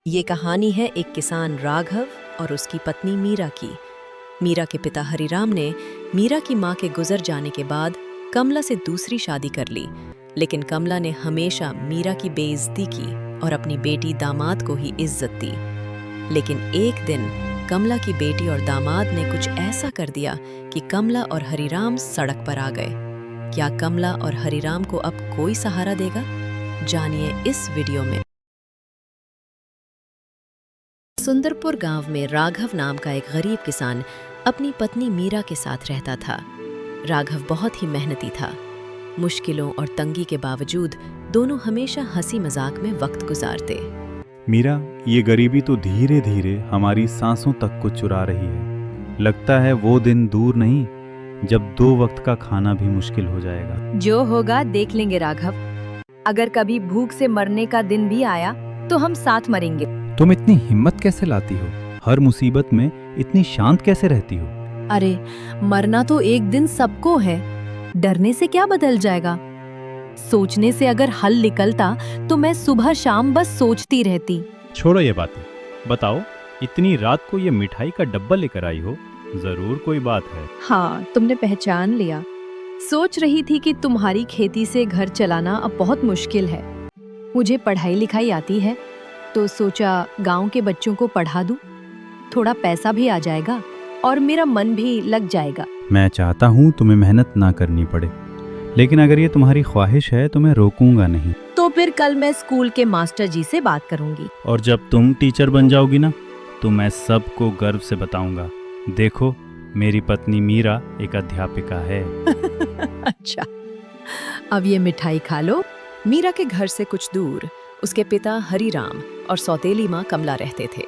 ये कहानी है एक किसान राघव और उसकी पत्नी मीरा की। मीरा के पिता हरिराम ने मीरा की मां के गुजर जाने के बाद कमला से दूसरी शादी कर ली, लेकिन कमला ने हमेशा मीरा की बेइज्जती की और अपनी बेटी दामाद को ही इज्जत दी। लेकिन एक दिन कमला की बेटी और दामाद ने कुछ ऐसा कर दिया कि कमला और हरिराम सड़क पर आ गए। क्या कमला और हरिराम को अब कोई सहारा देगा? जानिए इस वीडियो में। सुंदरपुर गांव में राघव नाम का एक गरीब किसान अपनी पत्नी मीरा के साथ रहता था। राघव बहुत ही मेहनती था। मुश्किलों और तंगी के बावजूद दोनों हमेशा हंसी मजाक में वक्त गुजारते। मीरा, ये गरीबी तो धीरे धीरे हमारी सांसों तक को चुरा रही है। लगता है वो दिन दूर नहीं जब 2 वक्त का खाना भी मुश्किल हो जाएगा। जो होगा देख लेंगे राघव। अगर कभी भूख से मरने का दिन भी आया तो हम साथ मरेंगे। तुम इतनी हिम्मत कैसे लाती हो? हर मुसीबत में इतनी शांत कैसे रहती हो? अरे, मरना तो एक दिन सबको है। डरने से क्या बदल जाएगा? सोचने से अगर हल निकलता तो मैं सुबह शाम बस सोचती रहती। छोड़ो ये बातें, बताओ इतनी रात को ये मिठाई का डब्बा लेकर आई हो, जरूर कोई बात है। हाँ, तुमने पहचान लिया। सोच रही थी कि तुम्हारी खेती से घर चलाना अब बहुत मुश्किल है। मुझे पढ़ाई लिखाई आती है तो सोचा गांव के बच्चों को पढ़ा दूं। थोड़ा पैसा भी आ जाएगा और मेरा मन भी लग जाएगा। मैं चाहता हूँ तुम्हें मेहनत ना करनी पड़े, लेकिन अगर ये तुम्हारी ख्वाहिश है तो मैं रोकूंगा नहीं। तो फिर कल मैं स्कूल के मास्टर जी से बात करूंगी। और जब तुम टीचर बन जाओगी ना, तो मैं सबको गर्व से बताऊंगा, देखो मेरी पत्नी मीरा एक अध्यापिका है। अच्छा, अब ये मिठाई खा लो। मीरा के घर से कुछ दूर उसके पिता हरिराम और सौतेली माँ कमला रहते थे।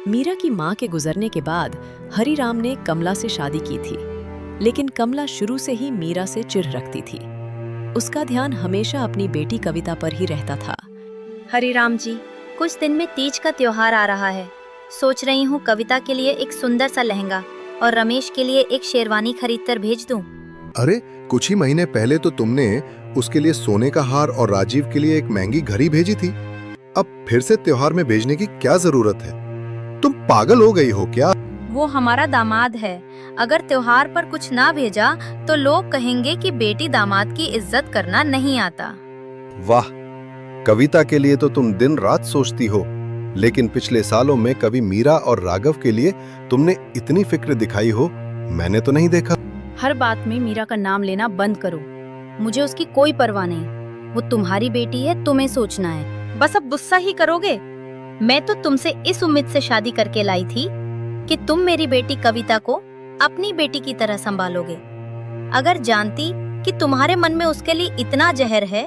मीरा की माँ के गुजरने के बाद हरिराम ने कमला से शादी की थी, लेकिन कमला शुरू से ही मीरा से चिढ़ रखती थी। उसका ध्यान हमेशा अपनी बेटी कविता पर ही रहता था। हरिराम जी, कुछ दिन में तीज का त्योहार आ रहा है। सोच रही हूँ कविता के लिए एक सुंदर सा लहंगा और रमेश के लिए एक शेरवानी खरीद कर भेज दूं। अरे, कुछ ही महीने पहले तो तुमने उसके लिए सोने का हार और राजीव के लिए एक महंगी घड़ी भेजी थी। अब फिर से त्योहार में भेजने की क्या जरूरत है? तुम पागल हो गई हो क्या? वो हमारा दामाद है। अगर त्योहार पर कुछ ना भेजा तो लोग कहेंगे कि बेटी दामाद की इज्जत करना नहीं आता। वाह, कविता के लिए तो तुम दिन रात सोचती हो, लेकिन पिछले सालों में कभी मीरा और राघव के लिए तुमने इतनी फिक्र दिखाई हो मैंने तो नहीं देखा। हर बात में मीरा का नाम लेना बंद करो। मुझे उसकी कोई परवाह नहीं। वो तुम्हारी बेटी है, तुम्हें सोचना है। बस अब गुस्सा ही करोगे। मैं तो तुमसे इस उम्मीद से शादी करके लाई थी कि तुम मेरी बेटी कविता को अपनी बेटी की तरह संभालोगे। अगर जानती कि तुम्हारे मन में उसके लिए इतना जहर है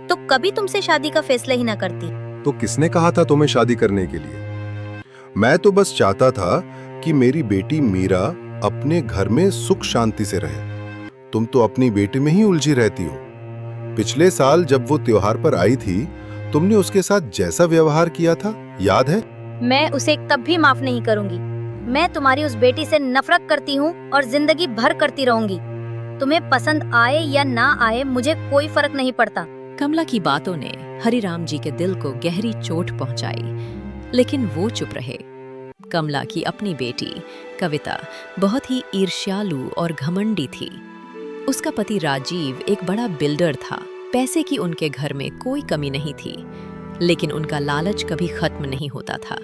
तो कभी तुमसे शादी का फैसला ही न करती। तो किसने कहा था तुम्हें शादी करने के लिए? मैं तो बस चाहता था कि मेरी बेटी मीरा अपने घर में सुख शांति से रहे। तुम तो अपनी बेटी में ही उलझी रहती हो। पिछले साल जब वो त्योहार पर आई थी, तुमने उसके साथ जैसा व्यवहार किया था याद है? मैं उसे तब भी माफ नहीं करूंगी। मैं तुम्हारी उस बेटी से नफरत करती हूँ और जिंदगी भर करती रहूंगी। तुम्हें पसंद आए या ना आए मुझे कोई फर्क नहीं पड़ता। कमला की बातों ने हरिराम जी के दिल को गहरी चोट पहुंचाई, लेकिन वो चुप रहे। कमला की अपनी बेटी कविता बहुत ही ईर्ष्यालु और घमंडी थी। उसका पति राजीव एक बड़ा बिल्डर था। पैसे की उनके घर में कोई कमी नहीं थी, लेकिन उनका लालच कभी खत्म नहीं होता था।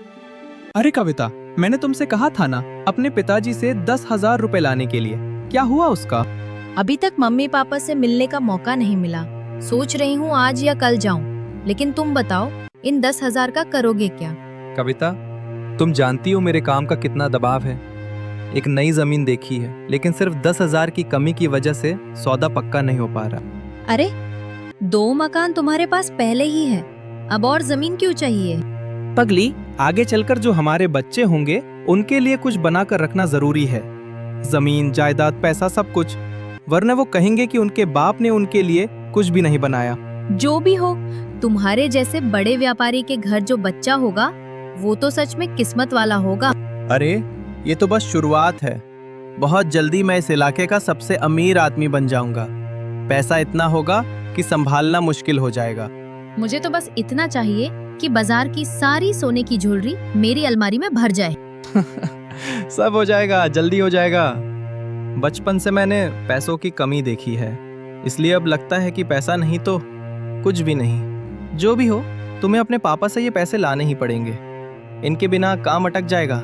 अरे कविता, मैंने तुमसे कहा था ना अपने पिताजी से 10,000 रुपए लाने के लिए। क्या हुआ उसका? अभी तक मम्मी पापा से मिलने का मौका नहीं मिला। सोच रही हूँ आज या कल जाऊं। लेकिन तुम बताओ, इन 10,000 का करोगे क्या? कविता, तुम जानती हो मेरे काम का कितना दबाव है। एक नई जमीन देखी है, लेकिन सिर्फ 10,000 की कमी की वजह से सौदा पक्का नहीं हो पा रहा। अरे, 2 मकान तुम्हारे पास पहले ही है, अब और जमीन क्यों चाहिए? पगली, आगे चलकर जो हमारे बच्चे होंगे उनके लिए कुछ बनाकर रखना जरूरी है। जमीन, जायदाद, पैसा, सब कुछ। वरना वो कहेंगे कि उनके बाप ने उनके लिए कुछ भी नहीं बनाया। जो भी हो, तुम्हारे जैसे बड़े व्यापारी के घर जो बच्चा होगा वो तो सच में किस्मत वाला होगा। अरे, ये तो बस शुरुआत है। बहुत जल्दी मैं इस इलाके का सबसे अमीर आदमी बन जाऊंगा। पैसा इतना होगा कि संभालना मुश्किल हो जाएगा। मुझे तो बस इतना चाहिए कि बाजार की सारी सोने की ज्वेलरी मेरी अलमारी में भर जाए। सब हो जाएगा, जल्दी हो जाएगा। बचपन से मैंने पैसों की कमी देखी है, इसलिए अब लगता है कि पैसा नहीं तो कुछ भी नहीं। जो भी हो, तुम्हें अपने पापा से ये पैसे लाने ही पड़ेंगे, इनके बिना काम अटक जाएगा,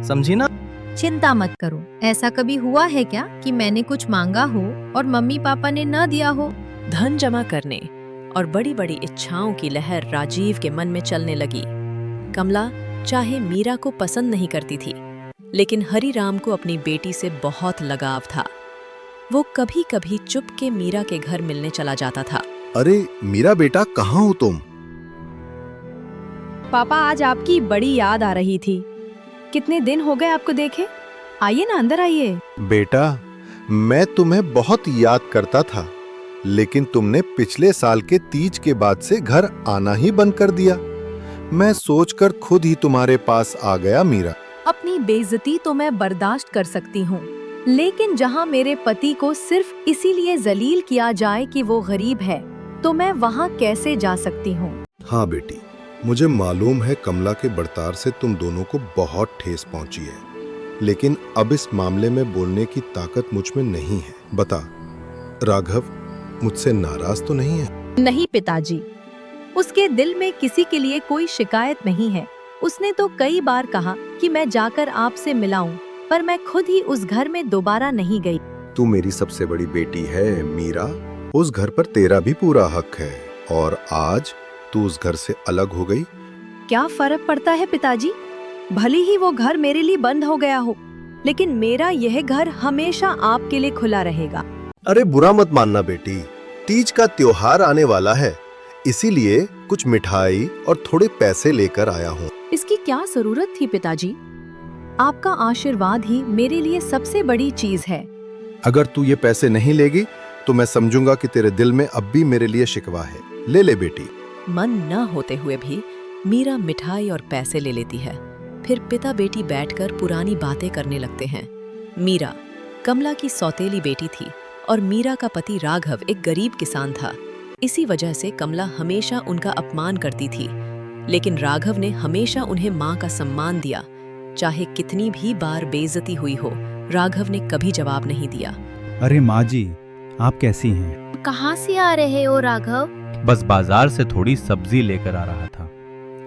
समझी ना? चिंता मत करो। ऐसा कभी हुआ है क्या कि मैंने कुछ मांगा हो और मम्मी पापा ने न दिया हो? धन जमा करने और बड़ी बड़ी इच्छाओं की लहर राजीव के मन में चलने लगी। कमला चाहे मीरा को पसंद नहीं करती थी, लेकिन हरिराम को अपनी बेटी से बहुत लगाव था। वो कभी कभी चुपके मीरा के घर मिलने चला जाता था। अरे मीरा बेटा, कहाँ हो तुम? पापा, आज आपकी बड़ी याद आ रही थी। कितने दिन हो गए आपको देखे। आइए ना, अंदर आइए। बेटा, मैं तुम्हें बहुत याद करता था, लेकिन तुमने पिछले साल के तीज के बाद से घर आना ही बंद कर दिया। मैं सोचकर खुद ही तुम्हारे पास आ गया मीरा। अपनी बेइज्जती तो मैं बर्दाश्त कर सकती हूँ, लेकिन जहाँ मेरे पति को सिर्फ इसीलिए जलील किया जाए कि वो गरीब है, तो मैं वहाँ कैसे जा सकती हूँ? हाँ बेटी, मुझे मालूम है कमला के बर्ताव से तुम दोनों को बहुत ठेस पहुंची है, लेकिन अब इस मामले में बोलने की ताकत मुझ में नहीं है। बता, राघव मुझसे नाराज तो नहीं है? नहीं पिताजी, उसके दिल में किसी के लिए कोई शिकायत नहीं है। उसने तो कई बार कहा कि मैं जाकर आपसे मिलाऊं, पर मैं खुद ही उस घर में दोबारा नहीं गई। तू मेरी सबसे बड़ी बेटी है मीरा, उस घर पर तेरा भी पूरा हक है, और आज तू उस घर से अलग हो गई। क्या फर्क पड़ता है पिताजी? भले ही वो घर मेरे लिए बंद हो गया हो, लेकिन मेरा यह घर हमेशा आपके लिए खुला रहेगा। अरे बुरा मत मानना बेटी, तीज का त्योहार आने वाला है, इसीलिए कुछ मिठाई और थोड़े पैसे लेकर आया हूँ। इसकी क्या जरूरत थी पिताजी? आपका आशीर्वाद ही मेरे लिए सबसे बड़ी चीज है। अगर तू ये पैसे नहीं लेगी तो मैं समझूंगा कि तेरे दिल में अब भी मेरे लिए शिकवा है। ले ले बेटी। मन न होते हुए भी मीरा मिठाई और पैसे ले लेती है। फिर पिता बेटी बैठकर पुरानी बातें करने लगते हैं। मीरा कमला की सौतेली बेटी थी और मीरा का पति राघव एक गरीब किसान था। इसी वजह से कमला हमेशा उनका अपमान करती थी, लेकिन राघव ने हमेशा उन्हें माँ का सम्मान दिया। चाहे कितनी भी बार बेइज्जती हुई हो, राघव ने कभी जवाब नहीं दिया। अरे माँ जी, आप कैसी हैं? कहाँ से आ रहे हो राघव? बस बाजार से थोड़ी सब्जी लेकर आ रहा था।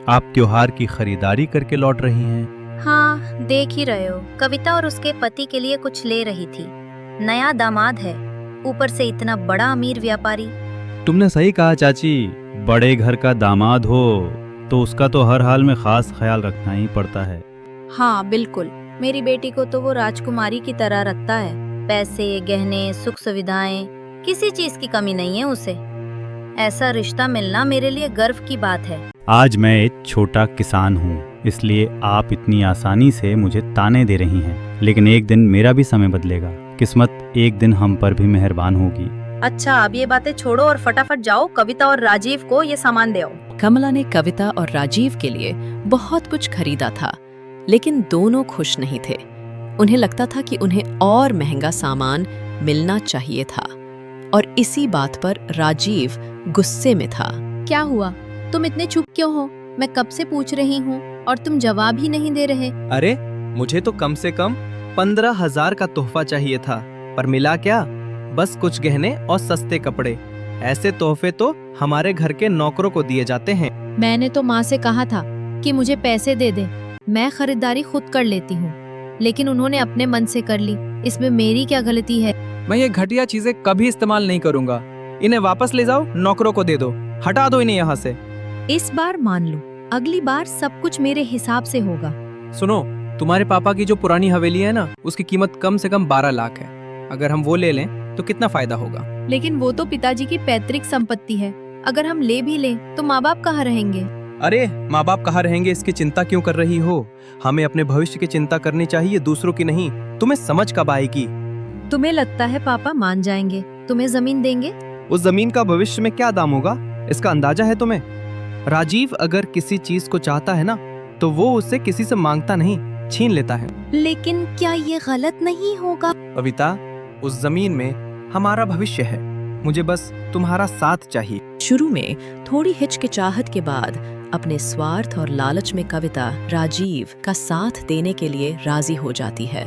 आप त्योहार की खरीदारी करके लौट रही हैं? हाँ, देख ही रहे हो, कविता और उसके पति के लिए कुछ ले रही थी। नया दामाद है, ऊपर से इतना बड़ा अमीर व्यापारी। तुमने सही कहा चाची, बड़े घर का दामाद हो तो उसका तो हर हाल में खास ख्याल रखना ही पड़ता है। हाँ बिल्कुल, मेरी बेटी को तो वो राजकुमारी की तरह रखता है। पैसे, गहने, सुख सुविधाएं, किसी चीज की कमी नहीं है उसे। ऐसा रिश्ता मिलना मेरे लिए गर्व की बात है। आज मैं एक छोटा किसान हूँ, इसलिए आप इतनी आसानी से मुझे ताने दे रही हैं, लेकिन एक दिन मेरा भी समय बदलेगा। किस्मत एक दिन हम पर भी मेहरबान होगी। अच्छा, अब ये बातें छोड़ो और फटाफट जाओ कविता और राजीव को ये सामान दे आओ। कमला ने कविता और राजीव के लिए बहुत कुछ खरीदा था, लेकिन दोनों खुश नहीं थे। उन्हें लगता था कि उन्हें और महंगा सामान मिलना चाहिए था, और इसी बात पर राजीव गुस्से में था। क्या हुआ? तुम इतने चुप क्यों हो? मैं कब से पूछ रही हूँ और तुम जवाब ही नहीं दे रहे। अरे मुझे तो कम से कम 15,000 का तोहफा चाहिए था, पर मिला क्या? बस कुछ गहने और सस्ते कपड़े। ऐसे तोहफे तो हमारे घर के नौकरों को दिए जाते हैं। मैंने तो माँ से कहा था कि मुझे पैसे दे दे, मैं खरीदारी खुद कर लेती हूँ, लेकिन उन्होंने अपने मन से कर ली। इसमें मेरी क्या गलती है? मैं ये घटिया चीजें कभी इस्तेमाल नहीं करूंगा। इन्हें वापस ले जाओ, नौकरों को दे दो, हटा दो इन्हें यहाँ से। इस बार मान लो, अगली बार सब कुछ मेरे हिसाब से होगा। सुनो, तुम्हारे पापा की जो पुरानी हवेली है ना, उसकी कीमत कम से कम 12 लाख है। अगर हम वो ले लें तो कितना फायदा होगा? लेकिन वो तो पिताजी की पैतृक संपत्ति है। अगर हम ले भी लें तो माँ बाप कहाँ रहेंगे? अरे माँ बाप कहाँ रहेंगे इसकी चिंता क्यों कर रही हो? हमें अपने भविष्य की चिंता करनी चाहिए, दूसरों की नहीं। तुम्हें समझ कब आएगी? तुम्हें लगता है पापा मान जाएंगे? तुम्हें जमीन देंगे? उस जमीन का भविष्य में क्या दाम होगा, इसका अंदाजा है तुम्हें? राजीव अगर किसी चीज को चाहता है ना, तो वो उससे किसी से मांगता नहीं, छीन लेता है। लेकिन क्या ये गलत नहीं होगा? कविता, उस जमीन में हमारा भविष्य है। मुझे बस तुम्हारा साथ चाहिए। शुरू में थोड़ी हिचकिचाहट के बाद अपने स्वार्थ और लालच में कविता राजीव का साथ देने के लिए राजी हो जाती है।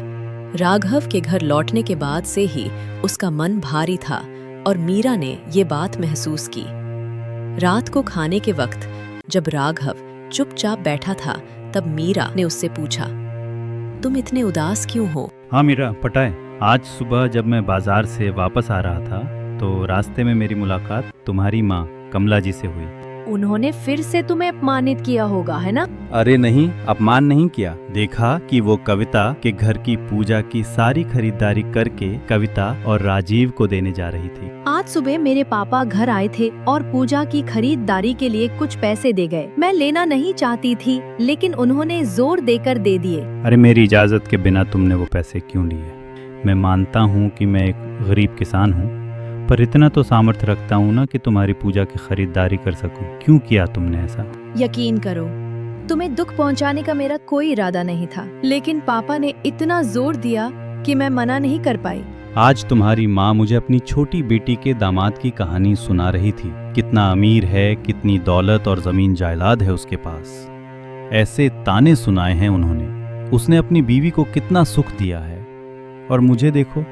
राघव के घर लौटने के बाद से ही उसका मन भारी था और मीरा ने ये बात महसूस की। रात को खाने के वक्त जब राघव चुपचाप बैठा था तब मीरा ने उससे पूछा, तुम इतने उदास क्यों हो? हाँ मीरा, पटाए आज सुबह जब मैं बाजार से वापस आ रहा था तो रास्ते में मेरी मुलाकात तुम्हारी माँ कमला जी से हुई। उन्होंने फिर से तुम्हें अपमानित किया होगा, है ना? अरे नहीं, अपमान नहीं किया। देखा कि वो कविता के घर की पूजा की सारी खरीदारी करके कविता और राजीव को देने जा रही थी। आज सुबह मेरे पापा घर आए थे और पूजा की खरीदारी के लिए कुछ पैसे दे गए। मैं लेना नहीं चाहती थी लेकिन उन्होंने जोर देकर दे दिए। अरे मेरी इजाजत के बिना तुमने वो पैसे क्यों लिए? मैं मानता हूँ कि मैं एक गरीब किसान हूँ, पर इतना तो सामर्थ्य रखता हूँ ना कि तुम्हारी पूजा की खरीदारी कर सकूं। क्यों किया तुमने ऐसा? यकीन करो, तुम्हें दुख पहुंचाने का मेरा कोई इरादा नहीं था, लेकिन पापा ने इतना जोर दिया कि मैं मना नहीं कर पाई। आज तुम्हारी माँ मुझे अपनी छोटी बेटी के दामाद की कहानी सुना रही थी। कितना अमीर है, कितनी दौलत और जमीन जायदाद है उसके पास। ऐसे ताने सुनाए हैं उन्होंने। उसने अपनी बीवी को कितना सुख दिया है, और मुझे देखो,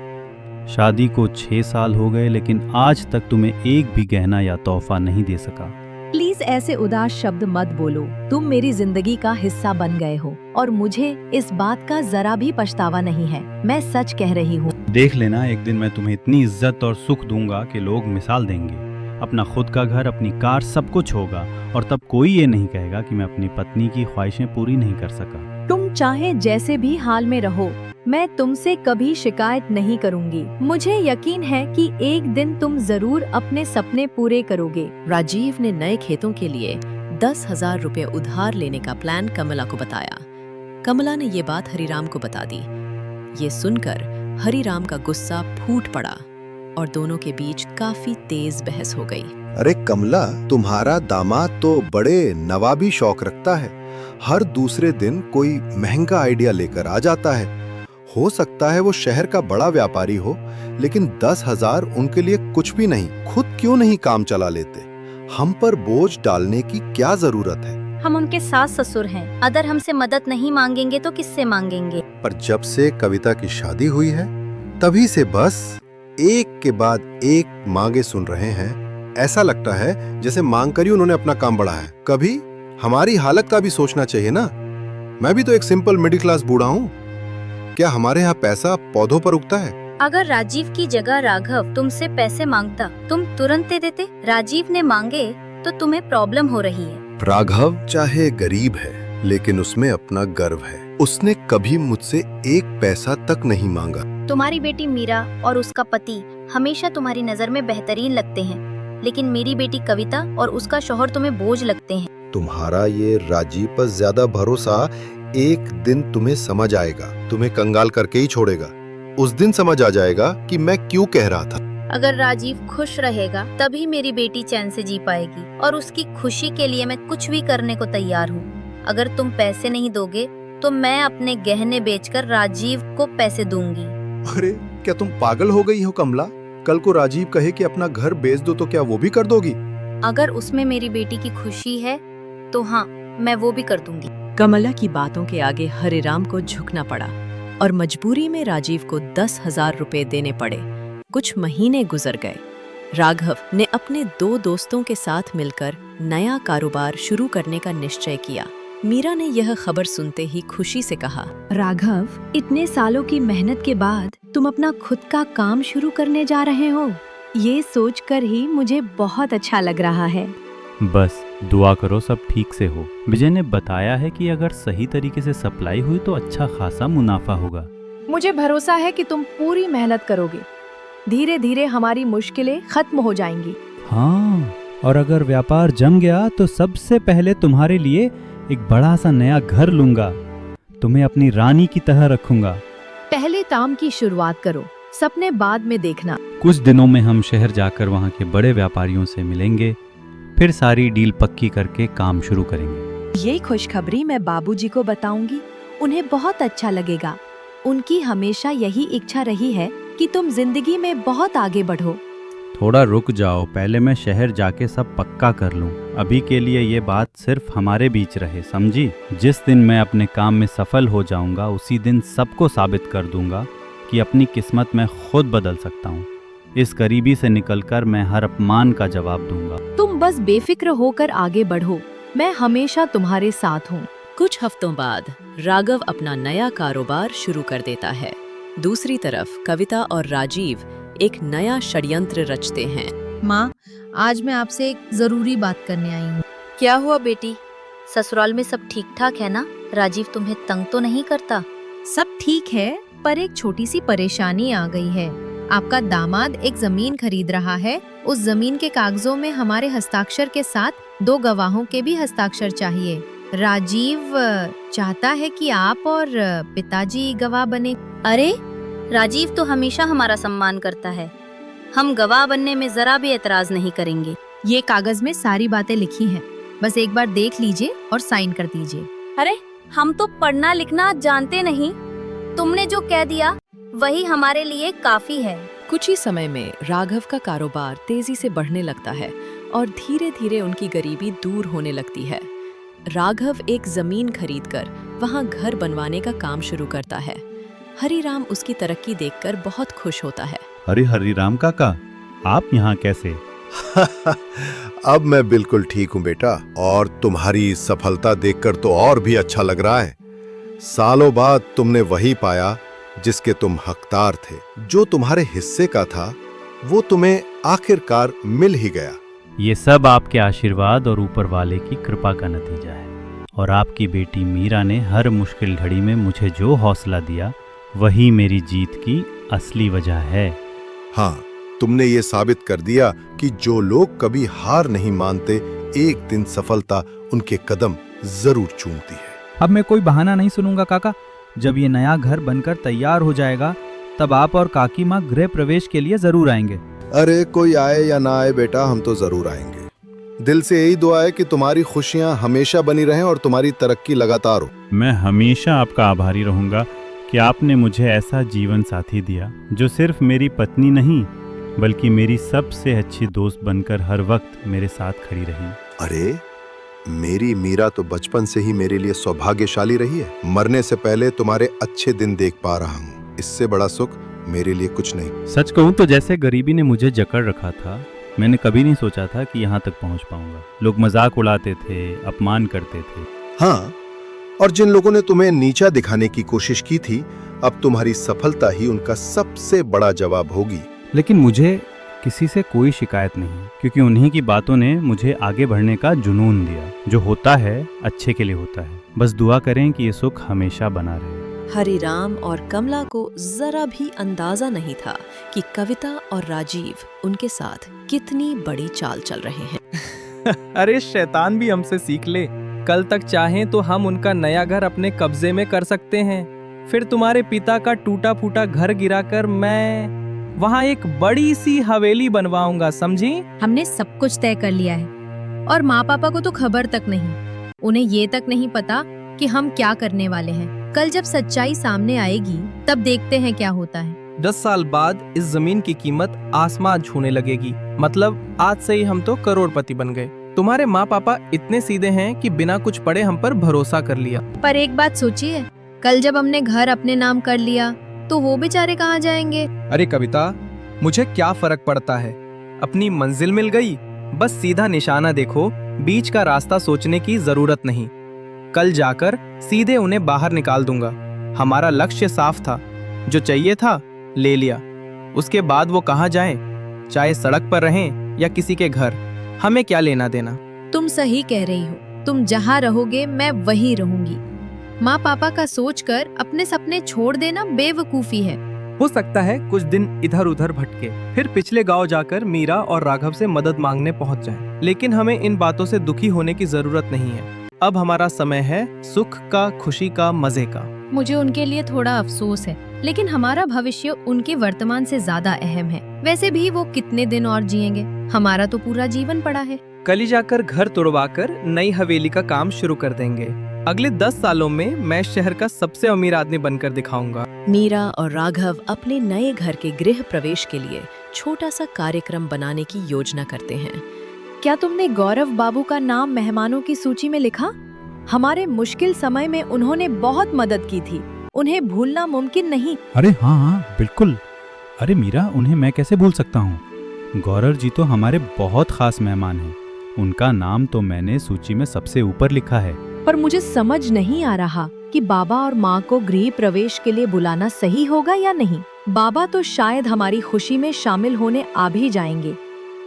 शादी को 6 साल हो गए लेकिन आज तक तुम्हें एक भी गहना या तोहफा नहीं दे सका। प्लीज ऐसे उदास शब्द मत बोलो। तुम मेरी जिंदगी का हिस्सा बन गए हो और मुझे इस बात का जरा भी पछतावा नहीं है। मैं सच कह रही हूँ। देख लेना, एक दिन मैं तुम्हें इतनी इज्जत और सुख दूंगा कि लोग मिसाल देंगे। अपना खुद का घर, अपनी कार, सब कुछ होगा, और तब कोई ये नहीं कहेगा कि मैं अपनी पत्नी की ख्वाहिशें पूरी नहीं कर सका। तुम चाहे जैसे भी हाल में रहो, मैं तुमसे कभी शिकायत नहीं करूंगी। मुझे यकीन है कि एक दिन तुम जरूर अपने सपने पूरे करोगे। राजीव ने नए खेतों के लिए 10,000 रुपए उधार लेने का प्लान कमला को बताया। कमला ने ये बात हरिराम को बता दी। ये सुनकर हरिराम का गुस्सा फूट पड़ा और दोनों के बीच काफी तेज बहस हो गई। अरे कमला, तुम्हारा दामाद तो बड़े नवाबी शौक रखता है। हर दूसरे दिन कोई महंगा आइडिया लेकर आ जाता है। हो सकता है वो शहर का बड़ा व्यापारी हो, लेकिन 10,000 उनके लिए कुछ भी नहीं। खुद क्यों नहीं काम चला लेते? हम पर बोझ डालने की क्या जरूरत है? हम उनके सास ससुर हैं। अगर हमसे मदद नहीं मांगेंगे तो किससे मांगेंगे? पर जब से कविता की शादी हुई है तभी से बस एक के बाद एक मांगे सुन रहे हैं। ऐसा लगता है जैसे मांग कर ही उन्होंने अपना काम बढ़ाया है। कभी हमारी हालत का भी सोचना चाहिए ना। मैं भी तो एक सिंपल मिडिल क्लास बूढ़ा हूँ। क्या हमारे यहाँ पैसा पौधों पर उगता है? अगर राजीव की जगह राघव तुमसे पैसे मांगता, तुम तुरंत दे देते। राजीव ने मांगे तो तुम्हें प्रॉब्लम हो रही है। राघव चाहे गरीब है, लेकिन उसमें अपना गर्व है। उसने कभी मुझसे एक पैसा तक नहीं मांगा। तुम्हारी बेटी मीरा और उसका पति हमेशा तुम्हारी नजर में बेहतरीन लगते हैं, लेकिन मेरी बेटी कविता और उसका शौहर तुम्हें बोझ लगते हैं। तुम्हारा ये राजीव पर ज्यादा भरोसा एक दिन तुम्हें समझ आएगा। तुम्हें कंगाल करके ही छोड़ेगा। उस दिन समझ आ जाएगा कि मैं क्यों कह रहा था। अगर राजीव खुश रहेगा तभी मेरी बेटी चैन से जी पाएगी, और उसकी खुशी के लिए मैं कुछ भी करने को तैयार हूँ। अगर तुम पैसे नहीं दोगे तो मैं अपने गहने बेचकर राजीव को पैसे दूंगी। अरे क्या तुम पागल हो गई हो कमला? कल को राजीव कहे कि अपना घर बेच दो तो क्या वो भी कर दोगी? अगर उसमें मेरी बेटी की खुशी है तो हाँ, मैं वो भी कर दूंगी। कमला की बातों के आगे हरिराम को झुकना पड़ा और मजबूरी में राजीव को 10,000 रुपए देने पड़े। कुछ महीने गुजर गए। राघव ने अपने 2 दोस्तों के साथ मिलकर नया कारोबार शुरू करने का निश्चय किया। मीरा ने यह खबर सुनते ही खुशी से कहा, राघव, इतने सालों की मेहनत के बाद तुम अपना खुद का काम शुरू करने जा रहे हो। ये सोचकर ही मुझे बहुत अच्छा लग रहा है। बस दुआ करो सब ठीक से हो। विजय ने बताया है कि अगर सही तरीके से सप्लाई हुई तो अच्छा खासा मुनाफा होगा। मुझे भरोसा है कि तुम पूरी मेहनत करोगे। धीरे धीरे हमारी मुश्किलें खत्म हो जाएंगी। हाँ, और अगर व्यापार जम गया तो सबसे पहले तुम्हारे लिए एक बड़ा सा नया घर लूंगा। तुम्हें अपनी रानी की तरह रखूंगा। पहले काम की शुरुआत करो, सपने बाद में देखना। कुछ दिनों में हम शहर जाकर वहाँ के बड़े व्यापारियों से मिलेंगे, फिर सारी डील पक्की करके काम शुरू करेंगे। ये खुशखबरी मैं बाबूजी को बताऊंगी। उन्हें बहुत अच्छा लगेगा। उनकी हमेशा यही इच्छा रही है कि तुम जिंदगी में बहुत आगे बढ़ो। थोड़ा रुक जाओ, पहले मैं शहर जाके सब पक्का कर लूं। अभी के लिए ये बात सिर्फ हमारे बीच रहे, समझी? जिस दिन मैं अपने काम में सफल हो जाऊंगा उसी दिन सबको साबित कर दूंगा कि अपनी किस्मत मैं खुद बदल सकता हूँ। इस गरीबी से निकलकर मैं हर अपमान का जवाब दूंगा। तुम बस बेफिक्र होकर आगे बढ़ो, मैं हमेशा तुम्हारे साथ हूँ। कुछ हफ्तों बाद राघव अपना नया कारोबार शुरू कर देता है। दूसरी तरफ कविता और राजीव एक नया षड्यंत्र रचते हैं। माँ, आज मैं आपसे एक जरूरी बात करने आई हूँ। क्या हुआ बेटी? ससुराल में सब ठीक ठाक है ना? राजीव तुम्हें तंग तो नहीं करता? सब ठीक है, पर एक छोटी सी परेशानी आ गई है। आपका दामाद एक जमीन खरीद रहा है। उस जमीन के कागजों में हमारे हस्ताक्षर के साथ 2 गवाहों के भी हस्ताक्षर चाहिए। राजीव चाहता है कि आप और पिताजी गवाह बने। अरे, राजीव तो हमेशा हमारा सम्मान करता है। हम गवाह बनने में जरा भी एतराज नहीं करेंगे। ये कागज में सारी बातें लिखी हैं, बस एक बार देख लीजिए और साइन कर दीजिए। अरे, हम तो पढ़ना लिखना जानते नहीं। तुमने जो कह दिया वही हमारे लिए काफी है। कुछ ही समय में राघव का कारोबार तेजी से बढ़ने लगता है और धीरे धीरे उनकी गरीबी दूर होने लगती है। राघव एक जमीन खरीदकर वहां घर बनवाने का काम शुरू करता है। हरिराम उसकी तरक्की देखकर बहुत खुश होता है। अरे हरिराम काका, आप यहाँ कैसे? अब मैं बिल्कुल ठीक हूँ बेटा, और तुम्हारी सफलता देखकर तो और भी अच्छा लग रहा है। सालों बाद तुमने वही पाया जिसके तुम हकदार थे। जो तुम्हारे हिस्से का था वो तुम्हें आखिरकार मिल ही गया। ये सब आपके आशीर्वाद और ऊपर वाले की कृपा का नतीजा है। और आपकी बेटी मीरा ने हर मुश्किल घड़ी में मुझे जो हौसला दिया वही मेरी जीत की असली वजह है। हाँ, तुमने ये साबित कर दिया कि जो लोग कभी हार नहीं मानते, एक दिन सफलता उनके कदम जरूर चूमती है। अब मैं कोई बहाना नहीं सुनूंगा काका। जब ये नया घर बनकर तैयार हो जाएगा तब आप और काकी माँ गृह प्रवेश के लिए जरूर आएंगे। अरे कोई आए या ना आए बेटा, हम तो जरूर आएंगे। दिल से यही दुआ है कि तुम्हारी खुशियां हमेशा बनी रहें और तुम्हारी तरक्की लगातार हो। मैं हमेशा आपका आभारी रहूंगा कि आपने मुझे ऐसा जीवन साथी दिया जो सिर्फ मेरी पत्नी नहीं बल्कि मेरी सबसे अच्छी दोस्त बनकर हर वक्त मेरे साथ खड़ी रही। अरे, मेरी मीरा तो बचपन से ही मेरे लिए सौभाग्यशाली रही है। मरने से पहले तुम्हारे अच्छे दिन देख पा रहा हूँ। इससे बड़ा सुख मेरे लिए कुछ नहीं। सच कहूँ तो जैसे गरीबी ने मुझे जकड़ रखा था, मैंने कभी नहीं सोचा था कि यहाँ तक पहुँच पाऊंगा। लोग मजाक उड़ाते थे, अपमान करते थे। हाँ, और जिन लोगों ने तुम्हें नीचा दिखाने की कोशिश की थी, अब तुम्हारी सफलता ही उनका सबसे बड़ा जवाब होगी। लेकिन मुझे किसी से कोई शिकायत नहीं, क्योंकि उन्हीं की बातों ने मुझे आगे बढ़ने का जुनून दिया। जो होता है अच्छे के लिए होता है। बस दुआ करें कि ये सुख हमेशा बना रहे। हरिराम और कमला को जरा भी अंदाजा नहीं था कि कविता और राजीव उनके साथ कितनी बड़ी चाल चल रहे हैं। अरे शैतान भी हमसे सीख ले। कल तक चाहें तो हम उनका नया घर अपने कब्जे में कर सकते हैं। फिर तुम्हारे पिता का टूटा फूटा घर गिराकर मैं वहाँ एक बड़ी सी हवेली बनवाऊंगा, समझी? हमने सब कुछ तय कर लिया है और माँ पापा को तो खबर तक नहीं। उन्हें ये तक नहीं पता कि हम क्या करने वाले हैं। कल जब सच्चाई सामने आएगी तब देखते हैं क्या होता है। 10 साल बाद इस जमीन की कीमत आसमान छूने लगेगी। मतलब आज से ही हम तो करोड़पति बन गए। तुम्हारे माँ पापा इतने सीधे हैं कि बिना कुछ पढ़े हम पर भरोसा कर लिया। पर एक बात सोचिए, कल जब हमने घर अपने नाम कर लिया तो वो बेचारे कहाँ जाएंगे? अरे कविता, मुझे क्या फर्क पड़ता है? अपनी मंजिल मिल गई, बस सीधा निशाना देखो। बीच का रास्ता सोचने की जरूरत नहीं। कल जाकर सीधे उन्हें बाहर निकाल दूंगा। हमारा लक्ष्य साफ था, जो चाहिए था ले लिया। उसके बाद वो कहाँ जाएं, चाहे सड़क पर रहें या किसी के घर, हमें क्या लेना देना। तुम सही कह रही हो। तुम जहाँ रहोगे मैं वहीं रहूंगी। माँ पापा का सोचकर अपने सपने छोड़ देना बेवकूफी है। हो सकता है कुछ दिन इधर उधर भटके, फिर पिछले गांव जाकर मीरा और राघव से मदद मांगने पहुंच जाएं। लेकिन हमें इन बातों से दुखी होने की जरूरत नहीं है। अब हमारा समय है सुख का, खुशी का, मजे का। मुझे उनके लिए थोड़ा अफसोस है, लेकिन हमारा भविष्य उनके वर्तमान से ज्यादा अहम है। वैसे भी वो कितने दिन और जिएंगे, हमारा तो पूरा जीवन पड़ा है। कल ही जाकर घर तोड़वाकर नई हवेली का काम शुरू कर देंगे। अगले 10 सालों में मैं शहर का सबसे अमीर आदमी बनकर दिखाऊंगा। मीरा और राघव अपने नए घर के गृह प्रवेश के लिए छोटा सा कार्यक्रम बनाने की योजना करते हैं। क्या तुमने गौरव बाबू का नाम मेहमानों की सूची में लिखा? हमारे मुश्किल समय में उन्होंने बहुत मदद की थी, उन्हें भूलना मुमकिन नहीं। अरे हाँ हाँ बिल्कुल। अरे मीरा, उन्हें मैं कैसे भूल सकता हूँ। गौरव जी तो हमारे बहुत खास मेहमान हैं। उनका नाम तो मैंने सूची में सबसे ऊपर लिखा है। पर मुझे समझ नहीं आ रहा कि बाबा और माँ को गृह प्रवेश के लिए बुलाना सही होगा या नहीं। बाबा तो शायद हमारी खुशी में शामिल होने आ भी जाएंगे,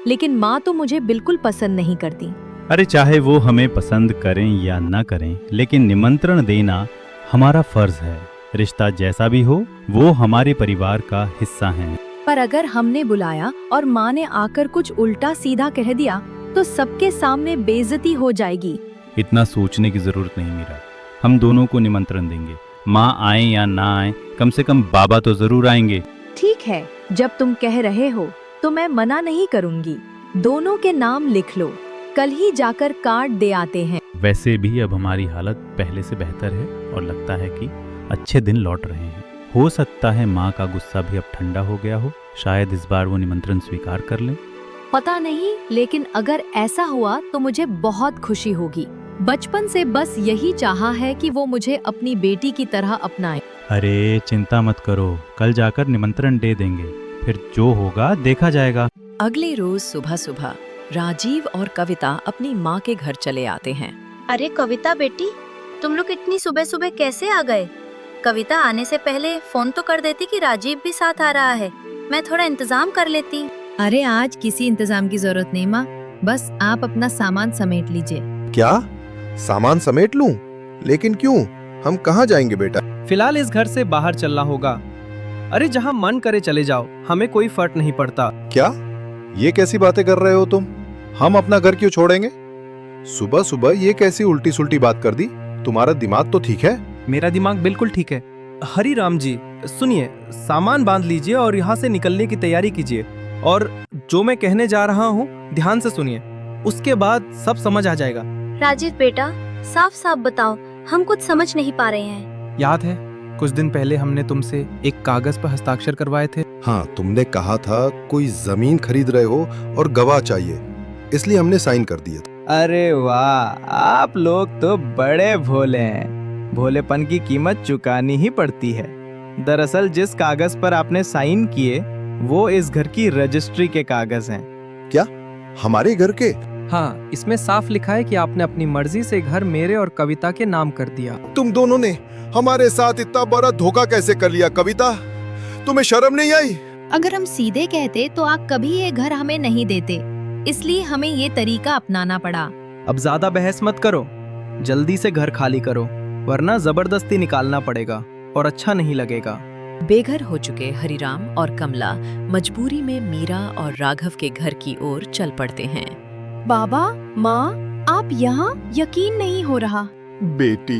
लेकिन माँ तो मुझे बिल्कुल पसंद नहीं करती। अरे चाहे वो हमें पसंद करें या न करें, लेकिन निमंत्रण देना हमारा फर्ज है। रिश्ता जैसा भी हो, वो हमारे परिवार का हिस्सा है। पर अगर हमने बुलाया और माँ ने आकर कुछ उल्टा सीधा कह दिया तो सबके सामने बेइज्जती हो जाएगी। इतना सोचने की जरूरत नहीं मीरा, हम दोनों को निमंत्रण देंगे। माँ आए या ना आए, कम से कम बाबा तो जरूर आएंगे। ठीक है, जब तुम कह रहे हो तो मैं मना नहीं करूंगी। दोनों के नाम लिख लो, कल ही जाकर कार्ड दे आते हैं। वैसे भी अब हमारी हालत पहले से बेहतर है और लगता है कि अच्छे दिन लौट रहे हैं। हो सकता है माँ का गुस्सा भी अब ठंडा हो गया हो। शायद इस बार वो निमंत्रण स्वीकार कर लें। पता नहीं, लेकिन अगर ऐसा हुआ तो मुझे बहुत खुशी होगी। बचपन से बस यही चाहा है कि वो मुझे अपनी बेटी की तरह अपनाए। अरे चिंता मत करो, कल जाकर निमंत्रण दे देंगे, फिर जो होगा देखा जाएगा। अगले रोज सुबह सुबह राजीव और कविता अपनी माँ के घर चले आते हैं। अरे कविता बेटी, तुम लोग इतनी सुबह सुबह कैसे आ गए? कविता आने से पहले फोन तो कर देती कि राजीव भी साथ आ रहा है, मैं थोड़ा इंतजाम कर लेती। अरे आज किसी इंतजाम की जरूरत नहीं माँ, बस आप अपना सामान समेट लीजिए। क्या सामान समेट लूं? लेकिन क्यों? हम कहाँ जाएंगे बेटा? फिलहाल इस घर से बाहर चलना होगा। अरे जहाँ मन करे चले जाओ, हमें कोई फर्क नहीं पड़ता। क्या ये कैसी बातें कर रहे हो तुम? हम अपना घर क्यों छोड़ेंगे? सुबह सुबह ये कैसी उल्टी सुल्टी बात कर दी? तुम्हारा दिमाग तो ठीक है? मेरा दिमाग बिल्कुल ठीक है। हरी राम जी सुनिए, सामान बांध लीजिए और यहाँ से निकलने की तैयारी कीजिए। और जो मैं कहने जा रहा हूँ ध्यान से सुनिए, उसके बाद सब समझ आ जाएगा। राजीव बेटा, साफ साफ बताओ, हम कुछ समझ नहीं पा रहे हैं। याद है कुछ दिन पहले हमने तुमसे एक कागज पर हस्ताक्षर करवाए थे? हाँ, तुमने कहा था कोई जमीन खरीद रहे हो और गवाह चाहिए, इसलिए हमने साइन कर दिया था। अरे वाह, आप लोग तो बड़े भोले हैं। भोलेपन की कीमत चुकानी ही पड़ती है। दरअसल जिस कागज पर आपने साइन किए वो इस घर की रजिस्ट्री के कागज हैं। क्या हमारे घर के? हाँ, इसमें साफ लिखा है कि आपने अपनी मर्जी से घर मेरे और कविता के नाम कर दिया। तुम दोनों ने हमारे साथ इतना बड़ा धोखा कैसे कर लिया? कविता, तुम्हें शर्म नहीं आई? अगर हम सीधे कहते तो आप कभी ये घर हमें नहीं देते, इसलिए हमें ये तरीका अपनाना पड़ा। अब ज्यादा बहस मत करो, जल्दी से घर खाली करो, वरना जबरदस्ती निकालना पड़ेगा और अच्छा नहीं लगेगा। बेघर हो चुके हरिराम और कमला मजबूरी में मीरा और राघव के घर की ओर चल पड़ते हैं। बाबा, माँ, आप यहाँ? यकीन नहीं हो रहा। बेटी,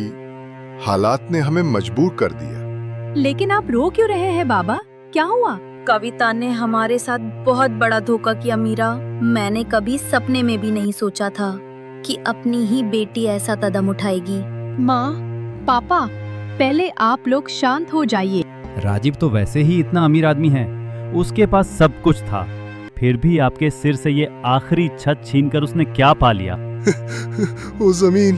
हालात ने हमें मजबूर कर दिया। लेकिन आप रो क्यों रहे हैं बाबा? क्या हुआ? कविता ने हमारे साथ बहुत बड़ा धोखा किया मीरा। मैंने कभी सपने में भी नहीं सोचा था कि अपनी ही बेटी ऐसा कदम उठाएगी। माँ, पापा, पहले आप लोग शांत हो जाइए। राजीव तो वैसे ही इतना अमीर आदमी है, उसके पास सब कुछ था, फिर भी आपके सिर से ये आखिरी छत छीनकर उसने क्या पा लिया? वो जमीन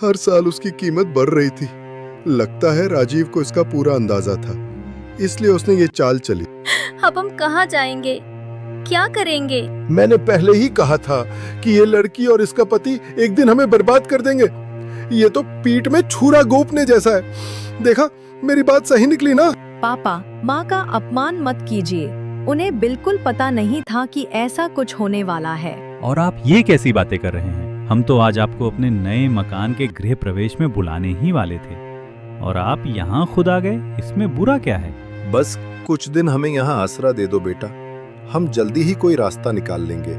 हर साल उसकी कीमत बढ़ रही थी। लगता है राजीव को इसका पूरा अंदाजा था, इसलिए उसने ये चाल चली। अब हम कहाँ जाएंगे, क्या करेंगे? मैंने पहले ही कहा था कि ये लड़की और इसका पति एक दिन हमें बर्बाद कर देंगे। ये तो पीठ में छुरा गोपने जैसा है। देखा, मेरी बात सही निकली ना? पापा, माँ का अपमान मत कीजिए। उन्हें बिल्कुल पता नहीं था कि ऐसा कुछ होने वाला है। और आप ये कैसी बातें कर रहे हैं? हम तो आज आपको अपने नए मकान के गृह प्रवेश में बुलाने ही वाले थे, और आप यहाँ खुद आ गए। इसमें बुरा क्या है? बस कुछ दिन हमें यहाँ आसरा दे दो बेटा, हम जल्दी ही कोई रास्ता निकाल लेंगे।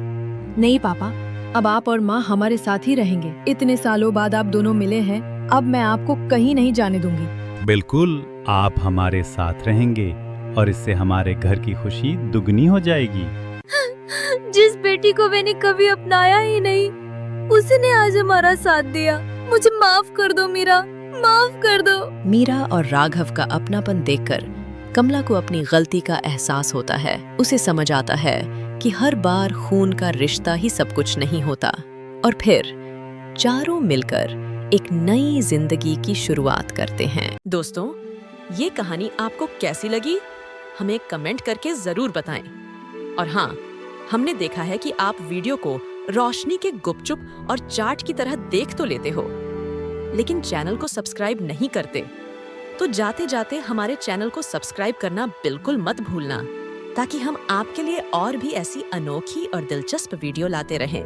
नहीं पापा, अब आप और माँ हमारे साथ ही रहेंगे। इतने सालों बाद आप दोनों मिले हैं, अब मैं आपको कहीं नहीं जाने दूंगी। बिल्कुल, आप हमारे साथ रहेंगे और इससे हमारे घर की खुशी दुगनी हो जाएगी। जिस बेटी को मैंने कभी अपनाया ही नहीं, उसने आज हमारा साथ दिया। मुझे माफ कर दो मीरा, माफ कर दो। मीरा और राघव का अपनापन देखकर कमला को अपनी गलती का एहसास होता है। उसे समझ आता है कि हर बार खून का रिश्ता ही सब कुछ नहीं होता। और फिर चारों मिलकर एक नई जिंदगी की शुरुआत करते हैं। दोस्तों, ये कहानी आपको कैसी लगी? हमें कमेंट करके जरूर बताएं। और हाँ, हमने देखा है कि आप वीडियो को रोशनी के गुपचुप और चाट की तरह देख तो लेते हो, लेकिन चैनल को सब्सक्राइब नहीं करते। तो जाते जाते हमारे चैनल को सब्सक्राइब करना बिल्कुल मत भूलना, ताकि हम आपके लिए और भी ऐसी अनोखी और दिलचस्प वीडियो लाते रहें।